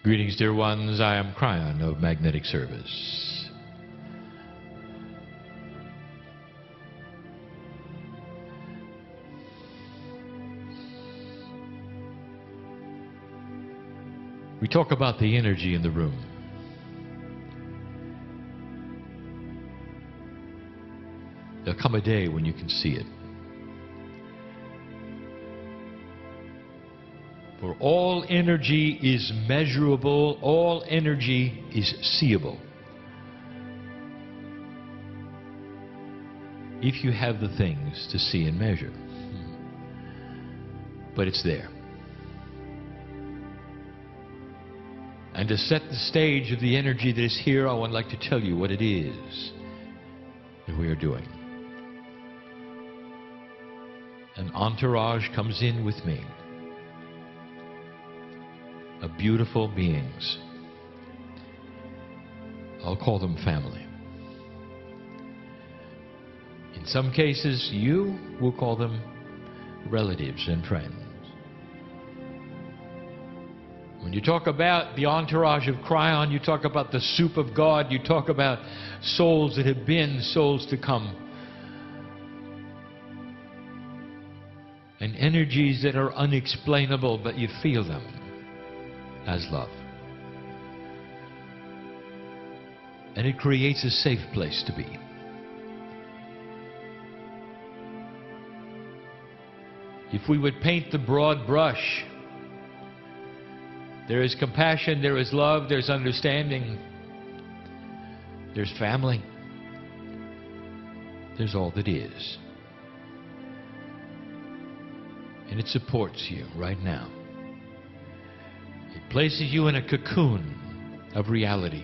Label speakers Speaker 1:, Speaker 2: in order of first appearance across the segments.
Speaker 1: Greetings, dear ones. I am KRYON of Magnetic Service. We talk about the energy in the room. There'll come a day when you can see it. For all energy is measurable, all energy is seeable. If you have the things to see and measure. But it's there. And to set the stage of the energy that is here, I would like to tell you what it is that we are doing. An entourage comes in with me of beautiful beings. I'll call them family. In some cases, you will call them relatives and friends. When you talk about the entourage of KRYON, you talk about the soup of God, you talk about souls that have been, souls to come, and energies that are unexplainable, but you feel them as love. And it creates a safe place to be. If we would paint the broad brush, there is compassion, there is love, there's understanding, there's family, there's all that is. And it supports you right now. It places you in a cocoon of reality.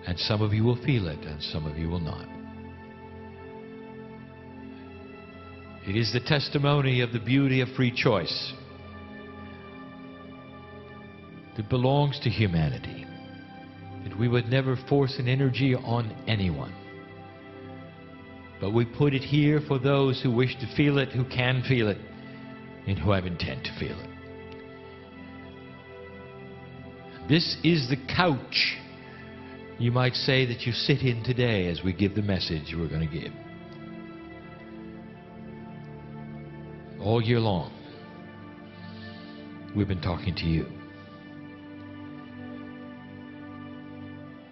Speaker 1: And some of you will feel it, and some of you will not. It is the testimony of the beauty of free choice that belongs to humanity, that we would never force an energy on anyone. But we put it here for those who wish to feel it, who can feel it, and who have intent to feel it. This is the couch, you might say, that you sit in today as we give the message we're going to give. All year long, we've been talking to you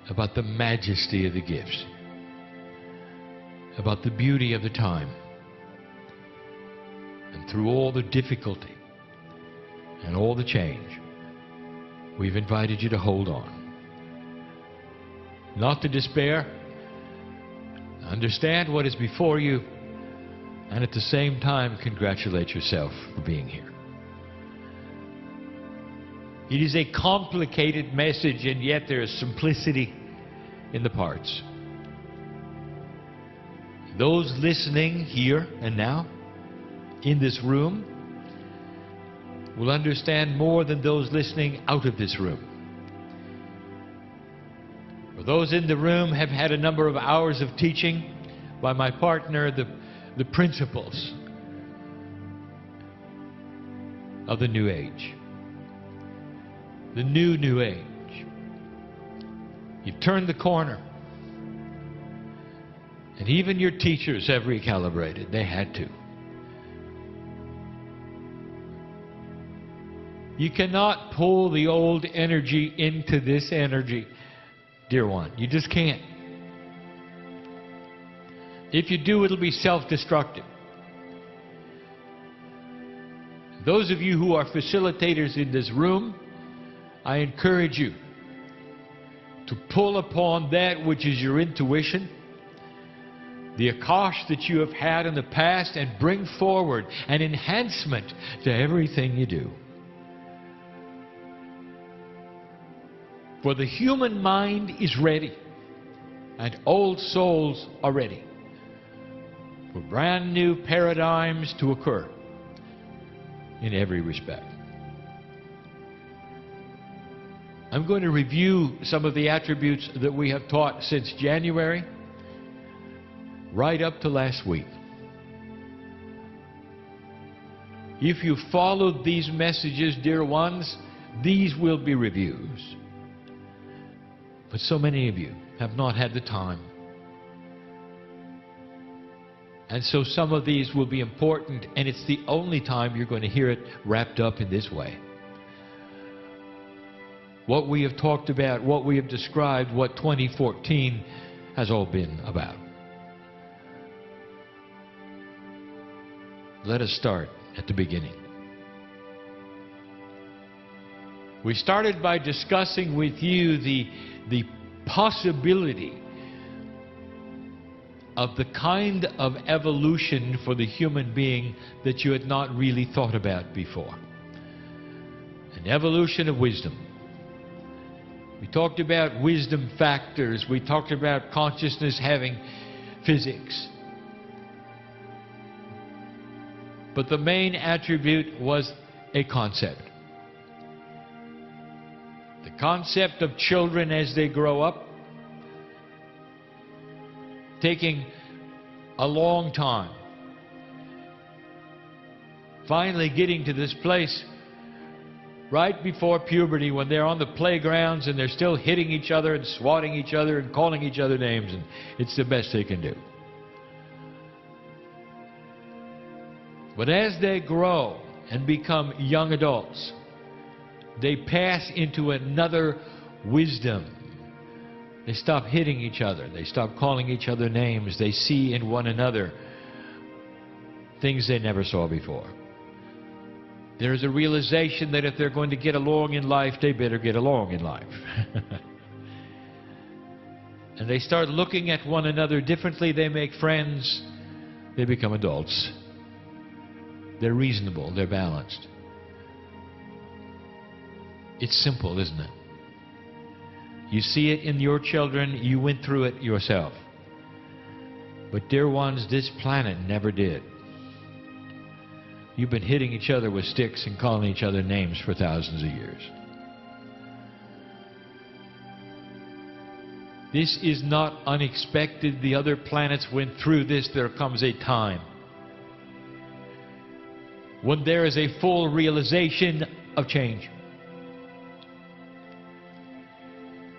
Speaker 1: about the majesty of the gifts, about the beauty of the time, and through all the difficulty and all the change, we've invited you to hold on. Not to despair. Understand what is before you, and at the same time congratulate yourself for being here. It is a complicated message, and yet there is simplicity in the parts. Those listening here and now in this room will understand more than those listening out of this room. For those in the room have had a number of hours of teaching by my partner, the principles of the New Age. The New Age. You've turned the corner. And even your teachers have recalibrated. They had to. You cannot pull the old energy into this energy, dear one. You just can't. If you do, it'll be self-destructive. Those of you who are facilitators in this room, I encourage you to pull upon that which is your intuition, the akash that you have had in the past, and bring forward an enhancement to everything you do. For the human mind is ready, and old souls are ready for brand new paradigms to occur in every respect. I'm going to review some of the attributes that we have taught since January, right up to last week. If you followed these messages, dear ones, these will be reviews. But so many of you have not had the time. And so some of these will be important, and it's the only time you're going to hear it wrapped up in this way. What we have talked about, what we have described, what 2014 has all been about. Let us start at the beginning. We started by discussing with you the possibility of the kind of evolution for the human being that you had not really thought about before. An evolution of wisdom. We talked about wisdom factors. We talked about consciousness having physics. But the main attribute was a concept. The concept of children as they grow up, taking a long time, finally getting to this place right before puberty when they're on the playgrounds and they're still hitting each other and swatting each other and calling each other names, and it's the best they can do. But as they grow and become young adults, they pass into another wisdom. They stop hitting each other. They stop calling each other names. They see in one another things they never saw before. There is a realization that if they're going to get along in life, they better get along in life. And they start looking at one another differently. They make friends. They become adults. They're reasonable. They're balanced. It's simple, isn't it? You see it in your children. You went through it yourself. But dear ones, this planet never did. You've been hitting each other with sticks and calling each other names for thousands of years. This is not unexpected. The other planets went through this. There comes a time when there is a full realization of change.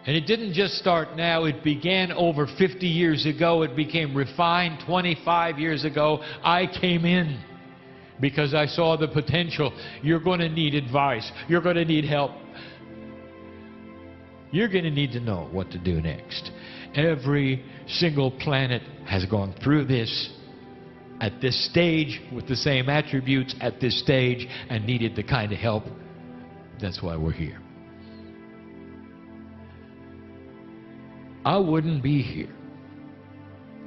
Speaker 1: And it didn't just start now. It began over 50 years ago. It became refined 25 years ago. I came in because I saw the potential. You're going to need advice. You're going to need help. You're going to need to know what to do next. Every single planet has gone through this at this stage with the same attributes at this stage and needed the kind of help. That's why we're here. I wouldn't be here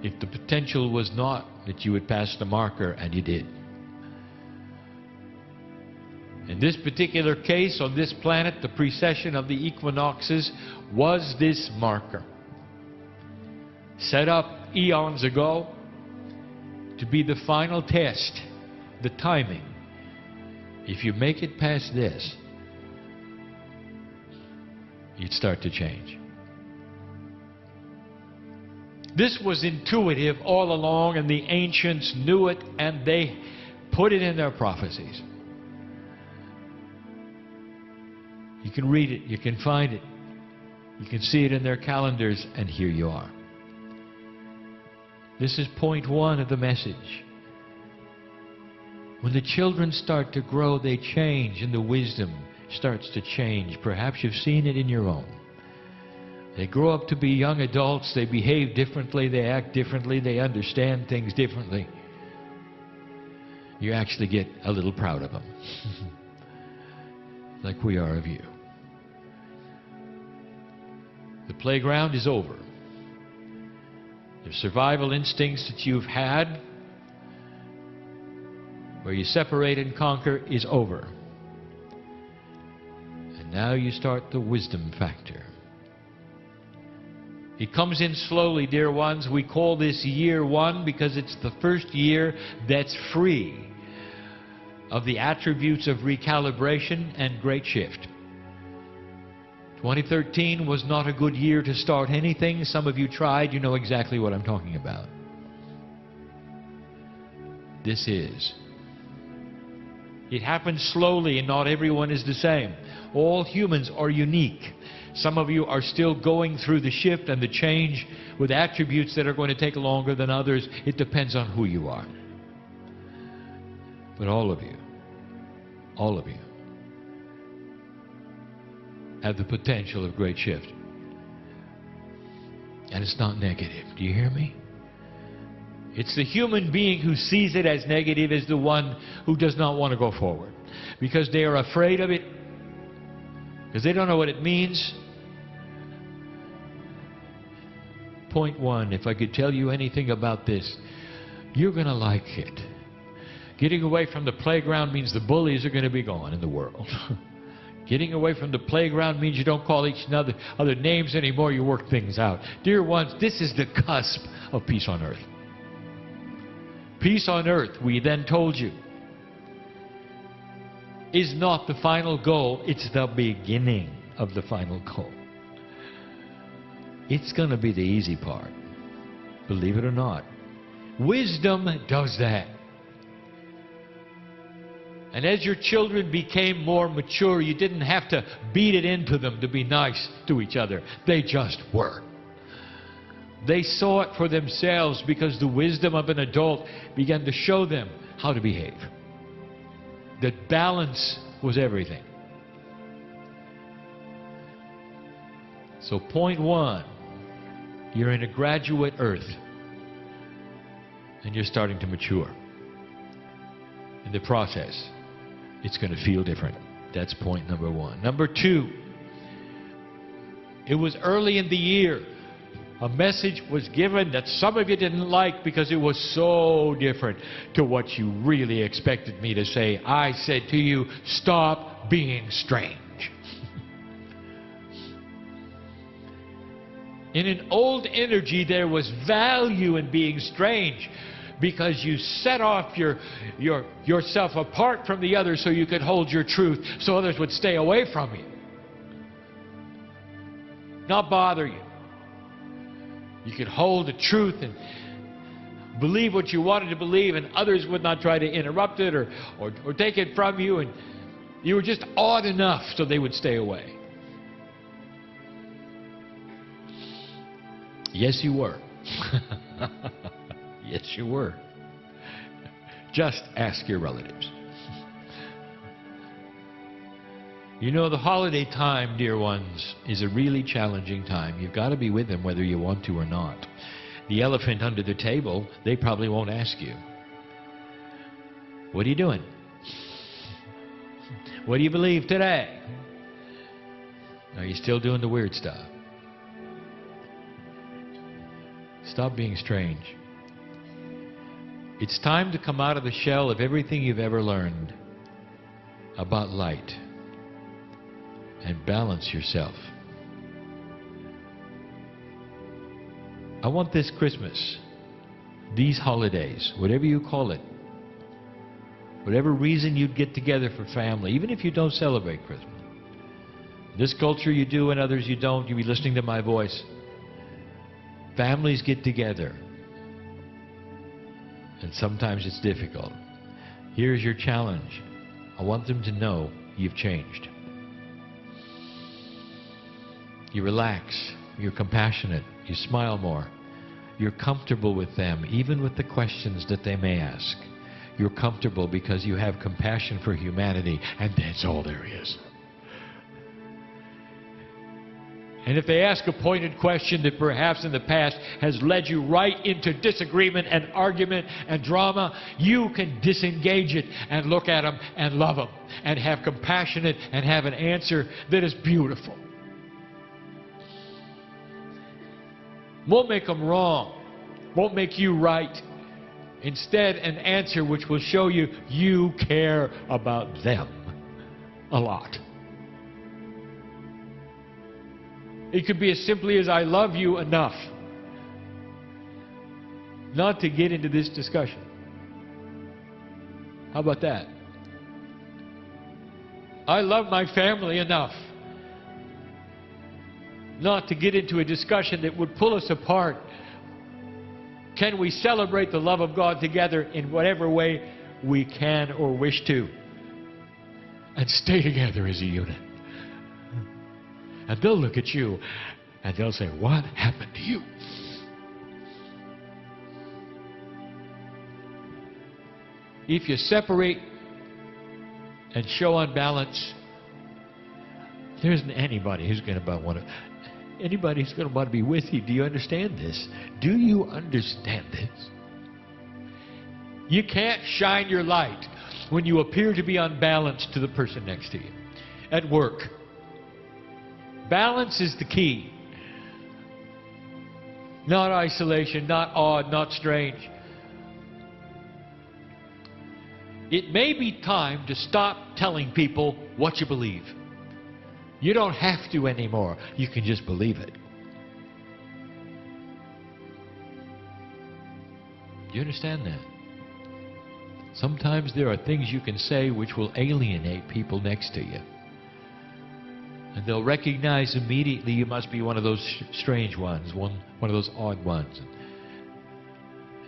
Speaker 1: if the potential was not that you would pass the marker, and you did. In this particular case, on this planet, the precession of the equinoxes was this marker, set up eons ago to be the final test, the timing. If you make it past this, you'd start to change. This was intuitive all along, and the ancients knew it, and they put it in their prophecies. You can read it, you can find it, you can see it in their calendars, and here you are. This is point one of the message. When the children start to grow, they change, and the wisdom starts to change. Perhaps you've seen it in your own. They grow up to be young adults. They behave differently. They act differently. They understand things differently. You actually get a little proud of them. Like we are of you. The playground is over. The survival instincts that you've had, where you separate and conquer, is over. And now you start the wisdom factor. It comes in slowly, dear ones. We call this year one because it's the first year that's free of the attributes of recalibration and great shift. 2013 was not a good year to start anything. Some of you tried. You know exactly what I'm talking about. This is It happens slowly, and not everyone is the same. All humans are unique. Some of you are still going through the shift and the change with attributes that are going to take longer than others. It depends on who you are. But all of you have the potential of great shift. And it's not negative. Do you hear me? It's the human being who sees it as negative is the one who does not want to go forward. Because they are afraid of it. Because they don't know what it means. Point one, if I could tell you anything about this, you're going to like it. Getting away from the playground means the bullies are going to be gone in the world. Getting away from the playground means you don't call each other names anymore. You work things out. Dear ones, this is the cusp of peace on earth. Peace on earth, we then told you, is not the final goal. It's the beginning of the final goal. It's going to be the easy part. Believe it or not. Wisdom does that. And as your children became more mature, you didn't have to beat it into them to be nice to each other. They just were. They saw it for themselves because the wisdom of an adult began to show them how to behave. That balance was everything. So point one, you're in a graduate earth and you're starting to mature. In the process, it's going to feel different. That's point number one. Number two, it was early in the year. A message was given that some of you didn't like because it was so different to what you really expected me to say. I said to you, stop being strange. In an old energy, there was value in being strange because you set off yourself apart from the others so you could hold your truth so others would stay away from you. Not bother you. You could hold the truth and believe what you wanted to believe, and others would not try to interrupt it or take it from you, and you were just odd enough so they would stay away. Yes, you were. Yes, you were. Just ask your relatives. You know, the holiday time, dear ones, is a really challenging time. You've got to be with them whether you want to or not. The elephant under the table, they probably won't ask you. What are you doing? What do you believe today? Are you still doing the weird stuff? Stop being strange. It's time to come out of the shell of everything you've ever learned about light and balance yourself. I want this Christmas, these holidays, whatever you call it, whatever reason you'd get together for family, even if you don't celebrate Christmas. This culture you do and others you don't, you'll be listening to my voice. Families get together. And sometimes it's difficult. Here's your challenge. I want them to know you've changed. You relax. You're compassionate. You smile more. You're comfortable with them, even with the questions that they may ask. You're comfortable because you have compassion for humanity, and that's all there is. And if they ask a pointed question that perhaps in the past has led you right into disagreement and argument and drama, you can disengage it and look at them and love them and have compassionate and have an answer that is beautiful. Won't make them wrong. Won't make you right. Instead, an answer which will show you you care about them a lot. It could be as simply as I love you enough not to get into this discussion. How about that? I love my family enough not to get into a discussion that would pull us apart. Can we celebrate the love of God together in whatever way we can or wish to? and stay together as a unit. And they'll look at you and they'll say, what happened to you? If you separate and show unbalance, there isn't anybody who's going to want to be with you. Do you understand this? Do you understand this? You can't shine your light when you appear to be unbalanced to the person next to you. At work, balance is the key. Not isolation, not odd, not strange. It may be time to stop telling people what you believe. You don't have to anymore. You can just believe it. Do you understand that? Sometimes there are things you can say which will alienate people next to you. And they'll recognize immediately you must be one of those strange ones, one of those odd ones.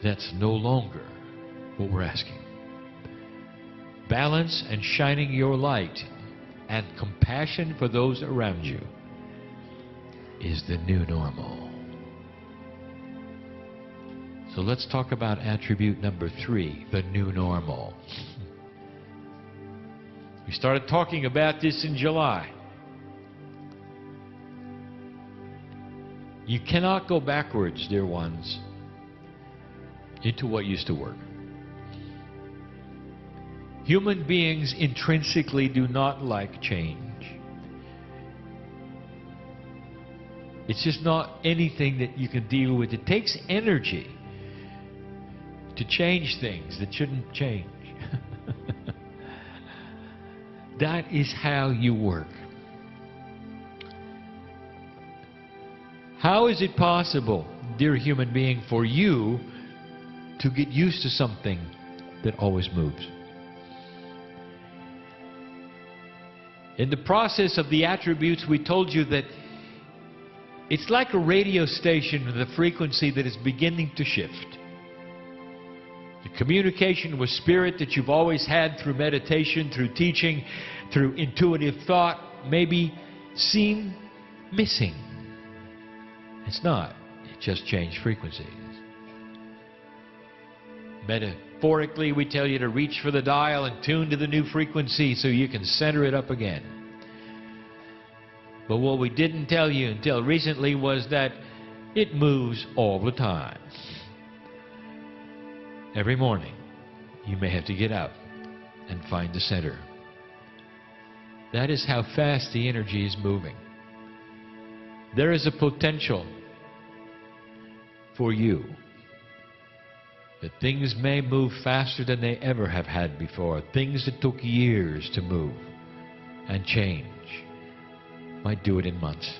Speaker 1: That's no longer what we're asking. Balance and shining your light and compassion for those around you is the new normal. So let's talk about attribute number 3, the new normal. We started talking about this in July. You cannot go backwards, dear ones, into what used to work. Human beings intrinsically do not like change. It's just not anything that you can deal with. It takes energy to change things that shouldn't change. That is how you work. How is it possible, dear human being, for you to get used to something that always moves? In the process of the attributes, we told you that it's like a radio station with a frequency that is beginning to shift. The communication with spirit that you've always had through meditation, through teaching, through intuitive thought, maybe seem missing. It's not. It just changed frequencies. Metaphorically, we tell you to reach for the dial and tune to the new frequency so you can center it up again. But what we didn't tell you until recently was that it moves all the time. Every morning, you may have to get out and find the center. That is how fast the energy is moving. There is a potential for you that things may move faster than they ever have had before. Things that took years to move and change might do it in months.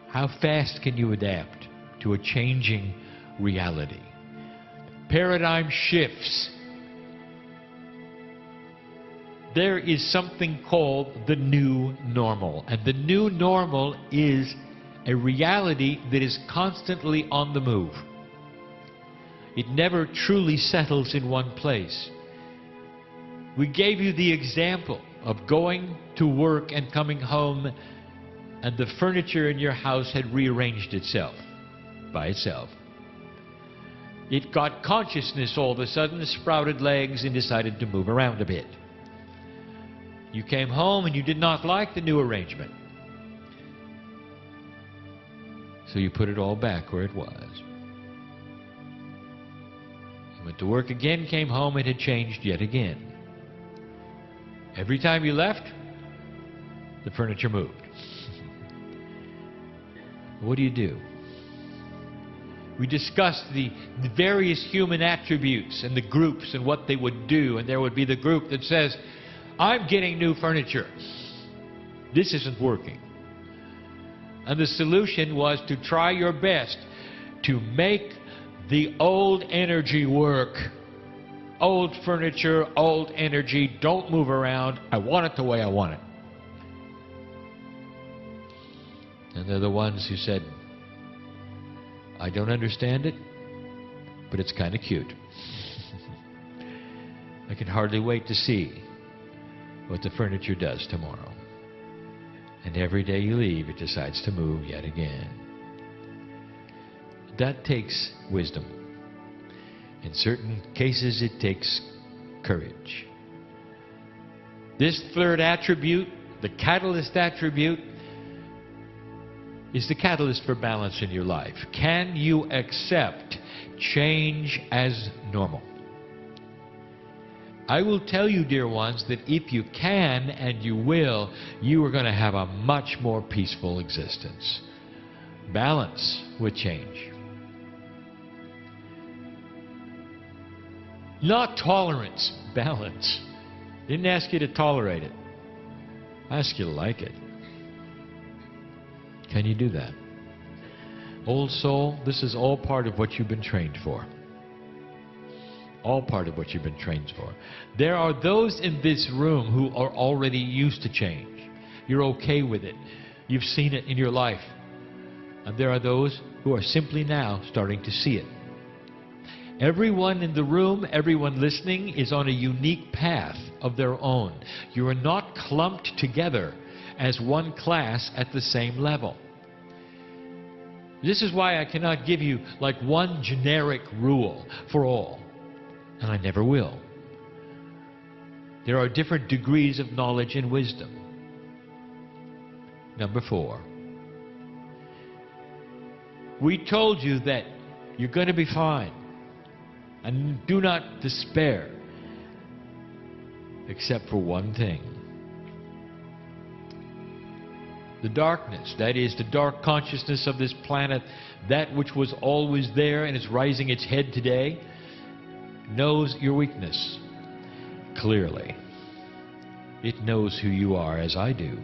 Speaker 1: How fast can you adapt to a changing reality? Paradigm shifts. There is something called the new normal. And the new normal is a reality that is constantly on the move. It never truly settles in one place. We gave you the example of going to work and coming home, and the furniture in your house had rearranged itself by itself. It got consciousness all of a sudden, sprouted legs, and decided to move around a bit. You came home and you did not like the new arrangement. So you put it all back where it was. You went to work again, came home, it had changed yet again. Every time you left, the furniture moved. What do? We discussed the various human attributes and the groups and what they would do. And there would be the group that says, I'm getting new furniture. This isn't working. And the solution was to try your best to make the old energy work. Old furniture, old energy, don't move around. I want it the way I want it. And they're the ones who said, I don't understand it, but it's kind of cute. I can hardly wait to see what the furniture does tomorrow. And every day you leave, it decides to move yet again. That takes wisdom. In certain cases, it takes courage. This third attribute, the catalyst attribute, is the catalyst for balance in your life. Can you accept change as normal? I will tell you, dear ones, that if you can and you will, you are going to have a much more peaceful existence. Balance with change. Not tolerance, balance. Didn't ask you to tolerate it. I asked you to like it. Can you do that? Old soul, this is all part of what you've been trained for. All part of what you've been trained for. There are those in this room who are already used to change. You're okay with it. You've seen it in your life. And there are those who are simply now starting to see it. Everyone in the room, everyone listening, is on a unique path of their own. You are not clumped together as one class at the same level. This is why I cannot give you like one generic rule for all. And I never will. There are different degrees of knowledge and wisdom. Number 4. We told you that you're going to be fine. And do not despair. Except for one thing. The darkness, that is the dark consciousness of this planet, that which was always there and is rising its head today, knows your weakness clearly. It knows who you are, as I do.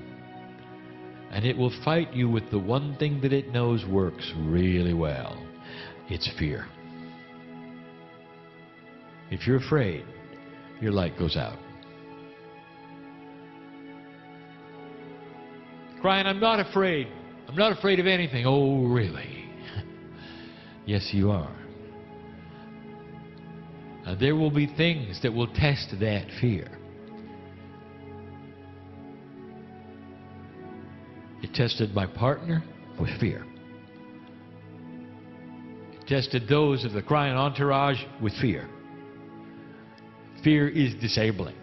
Speaker 1: And it will fight you with the one thing that it knows works really well. It's fear. If you're afraid, your light goes out. Crying, I'm not afraid. I'm not afraid of anything. Oh, really? Yes, you are. There will be things that will test that fear. It tested my partner with fear. It tested those of the KRYON entourage with fear. Fear is disabling.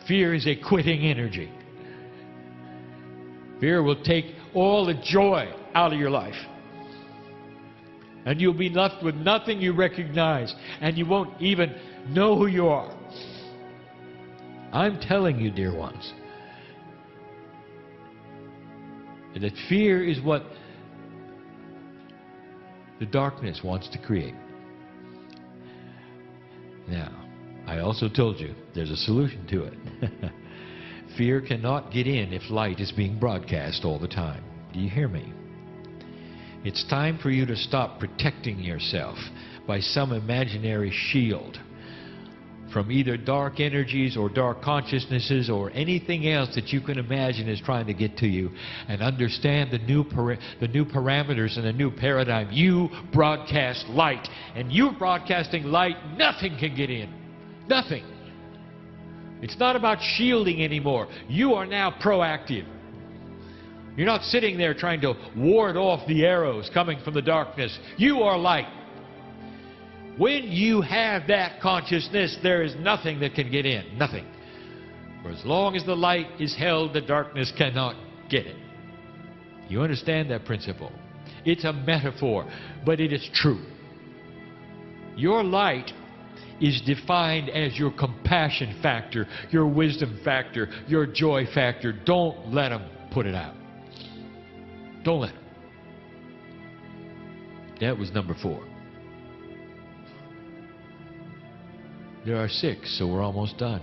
Speaker 1: Fear is a quitting energy. Fear will take all the joy out of your life. And you'll be left with nothing you recognize, and you won't even know who you are. I'm telling you, dear ones, that fear is what the darkness wants to create. Now, I also told you there's a solution to it. Fear cannot get in if light is being broadcast all the time. Do you hear me? It's time for you to stop protecting yourself by some imaginary shield from either dark energies or dark consciousnesses or anything else that you can imagine is trying to get to you, and understand the new parameters and the new paradigm. You broadcast light, and you broadcasting light, nothing can get in. Nothing. It's not about shielding anymore. You are now proactive. You're not sitting there trying to ward off the arrows coming from the darkness. You are light. When you have that consciousness, there is nothing that can get in. Nothing. For as long as the light is held, the darkness cannot get it. You understand that principle? It's a metaphor, but it is true. Your light is defined as your compassion factor, your wisdom factor, your joy factor. Don't let them put it out. Don't let them. That was number 4. There are 6, so we're almost done.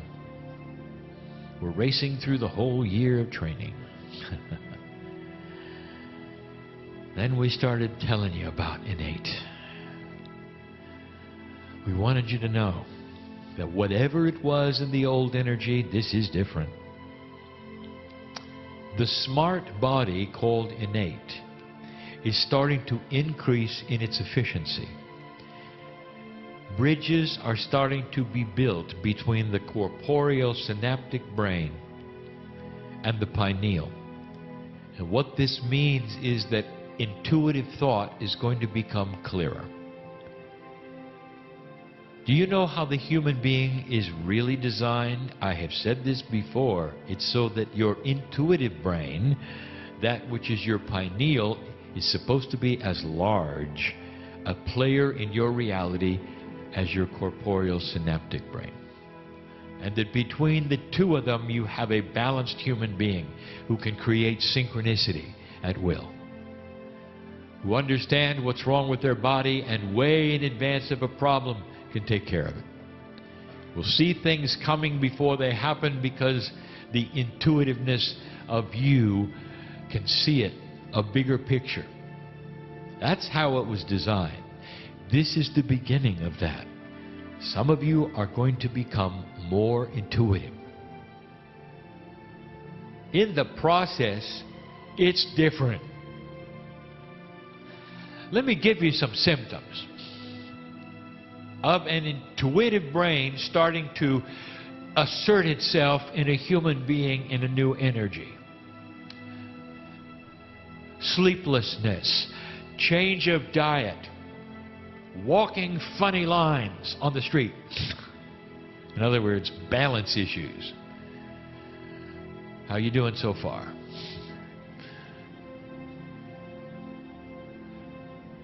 Speaker 1: We're racing through the whole year of training. Then we started telling you about innate. We wanted you to know that whatever it was in the old energy, this is different. The smart body called innate is starting to increase in its efficiency. bridges are starting to be built between the corporeal synaptic brain and the pineal. And what this means is that intuitive thought is going to become clearer. Do you know how the human being is really designed? I have said this before. It's so that your intuitive brain, that which is your pineal, is supposed to be as large a player in your reality as your corporeal synaptic brain. And that between the two of them you have a balanced human being who can create synchronicity at will, who understand what's wrong with their body and way in advance of a problem can take care of it. Will see things coming before they happen because the intuitiveness of you can see it, a bigger picture. That's how it was designed. This is the beginning of that. Some of you are going to become more intuitive. In the process, it's different. Let me give you some symptoms of an intuitive brain starting to assert itself in a human being in a new energy. Sleeplessness, change of diet, walking funny lines on the street. In other words, balance issues. How you doing so far?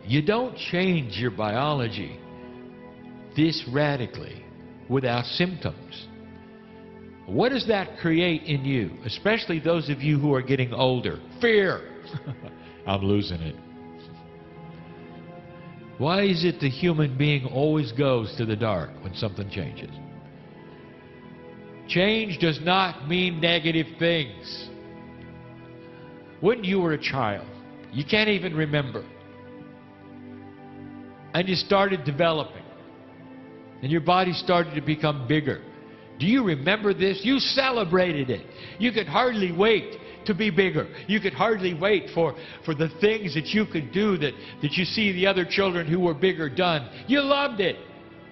Speaker 1: You don't change your biology this radically without symptoms. What does that create in you, especially those of you who are getting older? Fear. I'm losing it. Why is it the human being always goes to the dark when something changes? Change does not mean negative things. When you were a child, you can't even remember, and you started developing, and your body started to become bigger. Do you remember this? You celebrated it. You could hardly wait to be bigger. You could hardly wait for the things that you could do that you see the other children who were bigger done. You loved it.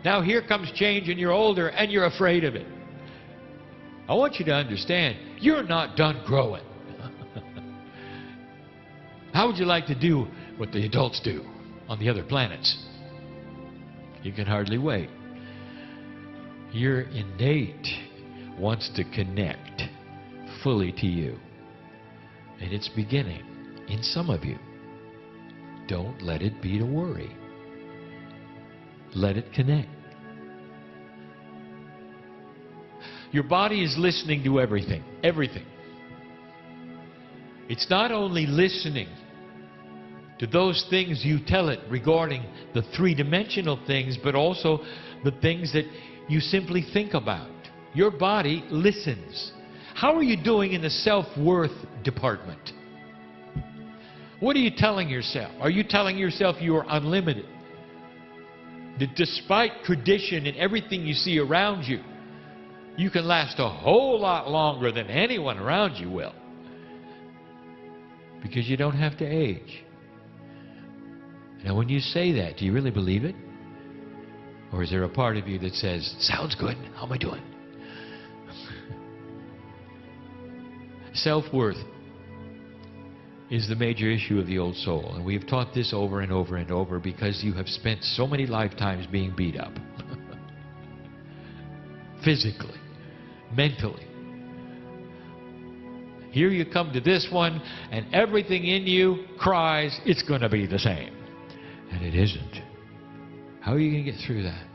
Speaker 1: Now here comes change and you're older and you're afraid of it. I want you to understand, you're not done growing. How would you like to do what the adults do on the other planets? You can hardly wait. Your innate wants to connect fully to you. And it's beginning in some of you. Don't let it be to worry. Let it connect. Your body is listening to everything. Everything. It's not only listening to those things you tell it regarding the three-dimensional things, but also the things that you simply think about. Your body listens. How are you doing in the self-worth department? What are you telling yourself? Are you telling yourself you are unlimited? That despite tradition and everything you see around you, you can last a whole lot longer than anyone around you will. Because you don't have to age. Now when you say that, do you really believe it? Or is there a part of you that says, sounds good, how am I doing? Self-worth is the major issue of the old soul. And we have taught this over and over and over because you have spent so many lifetimes being beat up. Physically, mentally. Here you come to this one and everything in you cries, it's going to be the same. And it isn't. How are you going to get through that?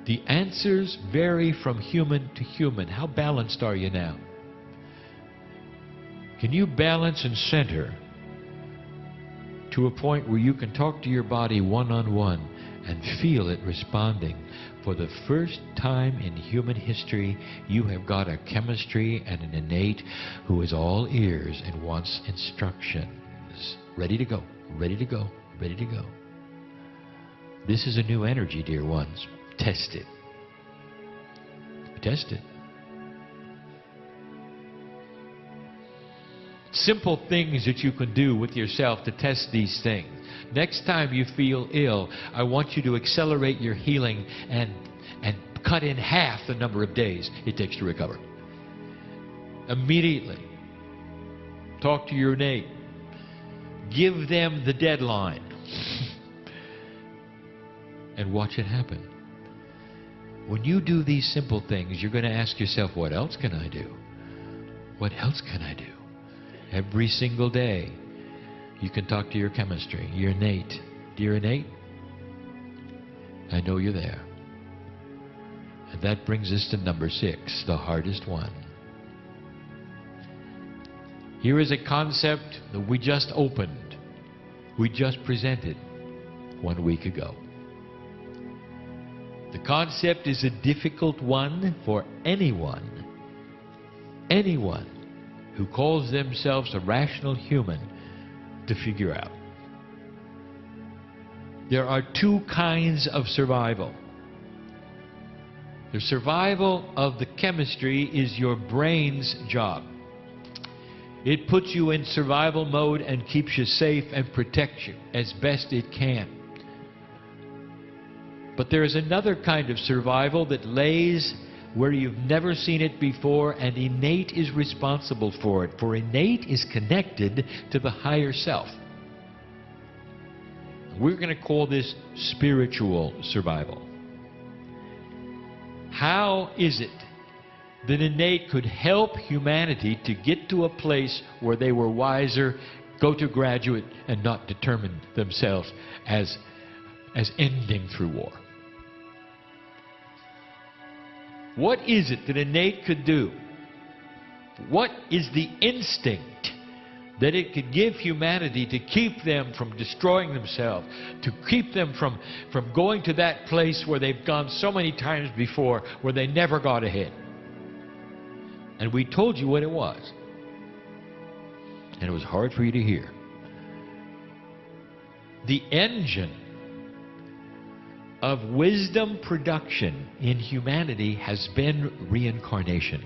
Speaker 1: The answers vary from human to human. How balanced are you now? Can you balance and center to a point where you can talk to your body one-on-one and feel it responding? For the first time in human history, you have got a chemistry and an innate who is all ears and wants instructions. Ready to go, ready to go, ready to go. This is a new energy, dear ones. Test it. Test it. Simple things that you can do with yourself to test these things. Next time you feel ill, I want you to accelerate your healing and cut in half the number of days it takes to recover. Immediately. Talk to your innate. Give them the deadline. And watch it happen. When you do these simple things, you're going to ask yourself, what else can I do? What else can I do? Every single day, you can talk to your chemistry, your innate. Dear innate, I know you're there. And that brings us to number 6, the hardest one. Here is a concept that we just opened. We just presented 1 week ago. The concept is a difficult one for anyone who calls themselves a rational human to figure out. There are 2 kinds of survival. The survival of the chemistry is your brain's job. It puts you in survival mode and keeps you safe and protects you as best it can. But there is another kind of survival that lays where you've never seen it before, and innate is responsible for it. For innate is connected to the higher self. We're going to call this spiritual survival. How is it that innate could help humanity to get to a place where they were wiser, go to graduate, and not determine themselves as ending through war? What is it that innate could do? What is the instinct that it could give humanity to keep them from destroying themselves, to keep them from going to that place where they've gone so many times before, where they never got ahead? And we told you what it was. And it was hard for you to hear. The engine of wisdom production in humanity has been reincarnation.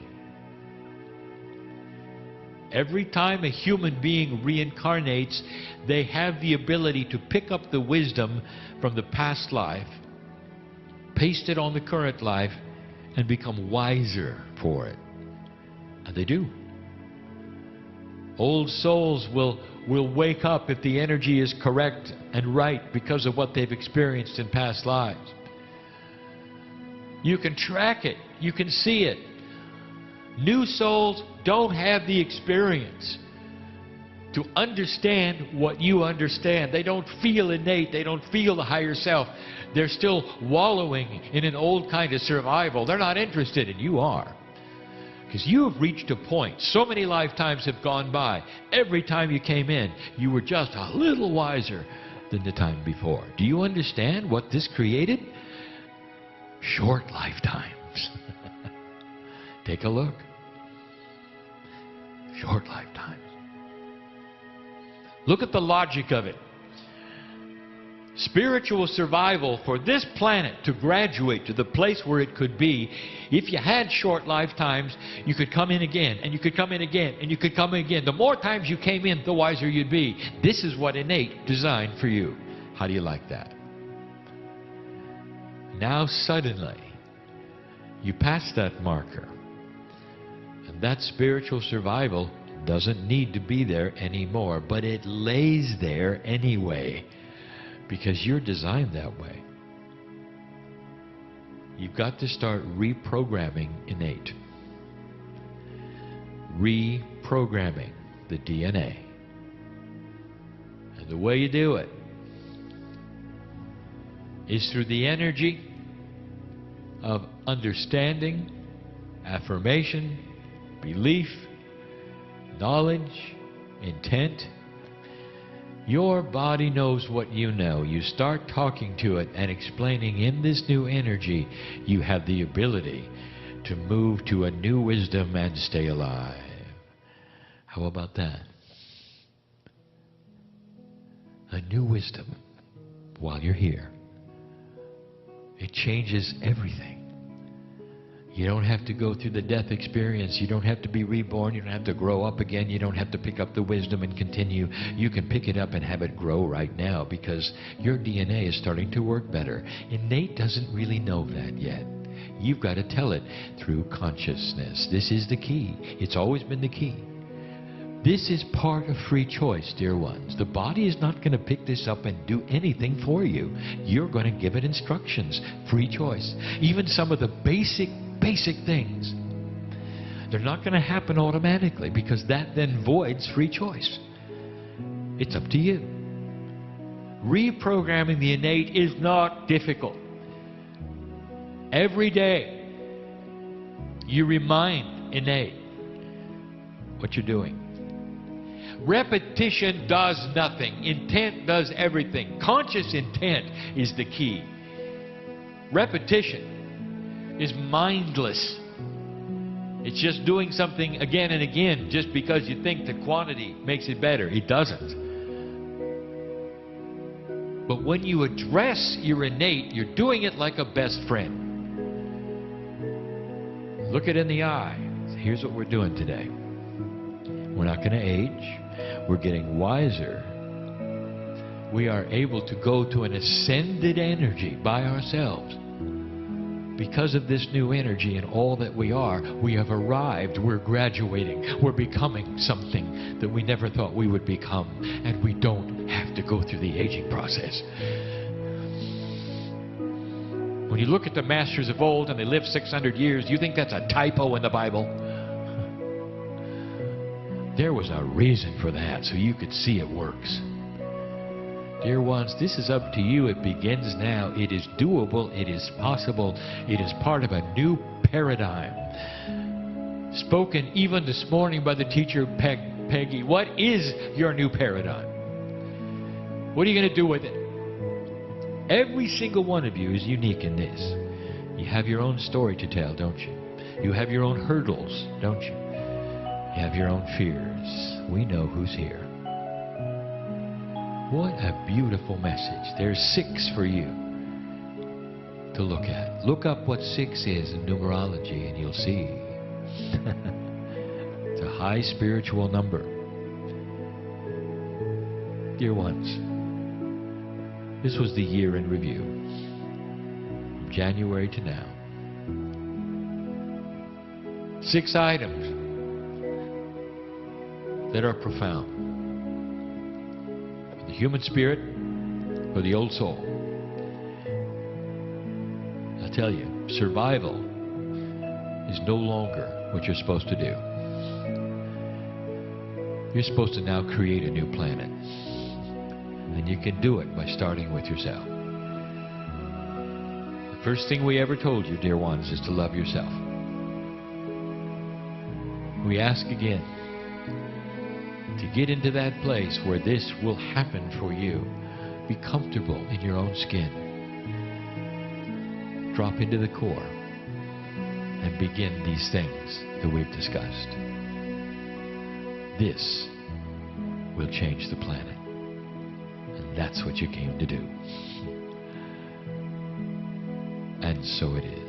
Speaker 1: Every time a human being reincarnates, they have the ability to pick up the wisdom from the past life, paste it on the current life, and become wiser for it. And they do. Old souls will wake up if the energy is correct and right because of what they've experienced in past lives. You can track it. You can see it. New souls don't have the experience to understand what you understand. They don't feel innate. They don't feel the higher self. They're still wallowing in an old kind of survival. They're not interested, and you are. Because you have reached a point. So many lifetimes have gone by. Every time you came in, you were just a little wiser than the time before. Do you understand what this created? Short lifetimes. Take a look. Short lifetimes. Look at the logic of it. Spiritual survival for this planet to graduate to the place where it could be, if you had short lifetimes, you could come in again, and you could come in again, and you could come in again. The more times you came in, the wiser you'd be. This is what innate designed for you. How do you like that? Now suddenly, you pass that marker, and that spiritual survival doesn't need to be there anymore, but it lays there anyway. Because you're designed that way. You've got to start reprogramming innate. Reprogramming the DNA. And the way you do it is through the energy of understanding, affirmation, belief, knowledge, intent. Your body knows what you know. You start talking to it and explaining in this new energy, you have the ability to move to a new wisdom and stay alive. How about that? A new wisdom while you're here. It changes everything. You don't have to go through the death experience. You don't have to be reborn. You don't have to grow up again. You don't have to pick up the wisdom and continue. You can pick it up and have it grow right now because your DNA is starting to work better. Innate doesn't really know that yet. You've got to tell it through consciousness. This is the key. It's always been the key. This is part of free choice, dear ones. The body is not going to pick this up and do anything for you. You're going to give it instructions. Free choice. Even some of the basic things, they're not going to happen automatically because that then voids free choice. It's up to you. Reprogramming the innate is not difficult. Every day, you remind innate what you're doing. Repetition does nothing. Intent does everything. Conscious intent is the key. Repetition is mindless. It's just doing something again and again just because you think the quantity makes it better. It doesn't. But when you address your innate, you're doing it like a best friend. Look it in the eye. Here's what we're doing today. We're not going to age. We're getting wiser. We are able to go to an ascended energy by ourselves. Because of this new energy and all that we are, we have arrived. We're graduating. We're becoming something that we never thought we would become. And we don't have to go through the aging process. When you look at the masters of old and they lived 600 years, do you think that's a typo in the Bible? There was a reason for that, so you could see it works. Dear ones, this is up to you. It begins now. It is doable. It is possible. It is part of a new paradigm. Spoken even this morning by the teacher Peggy. What is your new paradigm? What are you going to do with it? Every single one of you is unique in this. You have your own story to tell, don't you? You have your own hurdles, don't you? You have your own fears. We know who's here. What a beautiful message. There's 6 for you to look at. Look up what 6 is in numerology and you'll see. It's a high spiritual number. Dear ones, this was the year in review. From January to now. 6 items that are profound. For the human spirit, for the old soul. I tell you, survival is no longer what you're supposed to do. You're supposed to now create a new planet. And you can do it by starting with yourself. The first thing we ever told you, dear ones, is to love yourself. We ask again to get into that place where this will happen for you. Be comfortable in your own skin. Drop into the core and begin these things that we've discussed. This will change the planet. And that's what you came to do. And so it is.